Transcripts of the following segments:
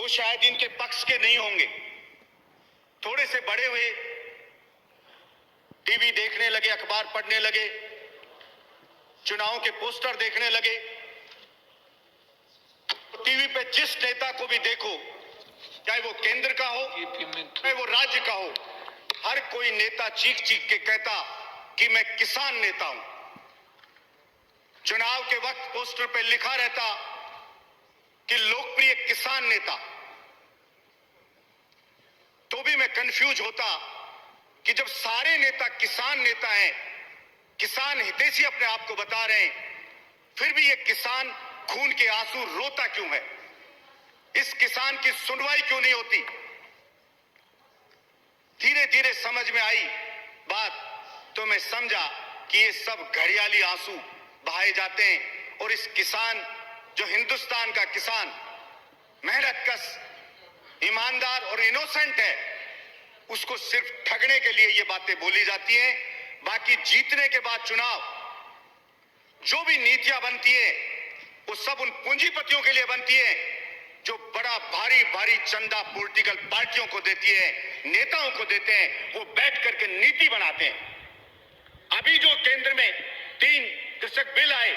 वो शायद इनके पक्ष के नहीं होंगे। थोड़े से बड़े हुए, टीवी देखने लगे, अखबार पढ़ने लगे, चुनाव के पोस्टर देखने लगे। टीवी पे जिस नेता को भी देखो, चाहे वो केंद्र का हो चाहे वो राज्य का हो, हर कोई नेता चीख चीख के कहता कि मैं किसान नेता हूं। चुनाव के वक्त पोस्टर पे लिखा रहता कि लोकप्रिय किसान नेता। तो भी मैं कंफ्यूज होता कि जब सारे नेता किसान नेता हैं, किसान हितैषी अपने आप को बता रहे हैं, फिर भी ये किसान खून के आंसू रोता क्यों है? इस किसान की सुनवाई क्यों नहीं होती? धीरे धीरे समझ में आई बात, तो मैं समझा कि ये सब घड़ियाली आंसू बहाए जाते हैं और इस किसान, जो हिंदुस्तान का किसान मेहनतकश, ईमानदार और इनोसेंट है, उसको सिर्फ ठगने के लिए ये बातें बोली जाती हैं। बाकी जीतने के बाद चुनाव जो भी नीतियां बनती है वो सब उन पूंजीपतियों के लिए बनती है जो बड़ा भारी भारी चंदा पॉलिटिकल पार्टियों को देती है, नेताओं को देते हैं। वो बैठ करके नीति बनाते हैं। अभी जो केंद्र में 3 कृषक बिल आए,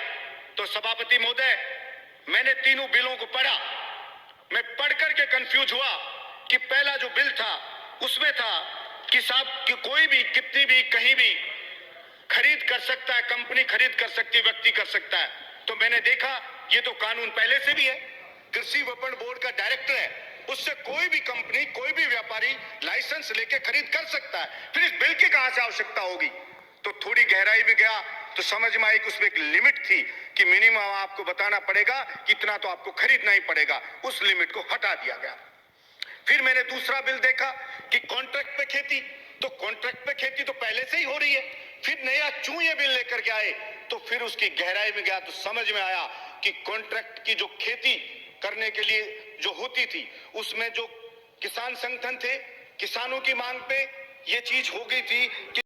तो सभापति महोदय, मैंने तीनों बिलों को पढ़ा। मैं पढ़ करके कंफ्यूज हुआ कि पहला जो बिल था उसमें था कि साहब कि कोई भी कितनी भी कहीं भी खरीद कर सकता है, कंपनी खरीद कर सकती है, व्यक्ति कर सकता है। तो मैंने देखा ये तो कानून पहले से भी है, कृषि विपणन बोर्ड का डायरेक्टर है, उससे कोई भी कंपनी, कोई भी व्यापारी लाइसेंस लेके खरीद कर सकता है। फिर इस बिल की कहां से आवश्यकता होगी? तो थोड़ी गहराई में गया तो समझ में आई कि उसमें एक लिमिट थी कि मिनिमम आपको बताना पड़ेगा, कितना तो आपको खरीदना ही पड़ेगा। उस लिमिट को हटा दिया गया। फिर मैंने दूसरा बिल देखा कि कॉन्ट्रैक्ट पे खेती, तो कॉन्ट्रैक्ट पे खेती तो पहले से ही हो रही है। फिर नया क्यों ये बिल लेकर के आए? तो फिर उसकी गहराई में गया तो समझ में आया कि कॉन्ट्रैक्ट की जो खेती करने के लिए जो होती थी, उसमें जो किसान संगठन थे, किसानों की मांग पे ये चीज हो गई थी कि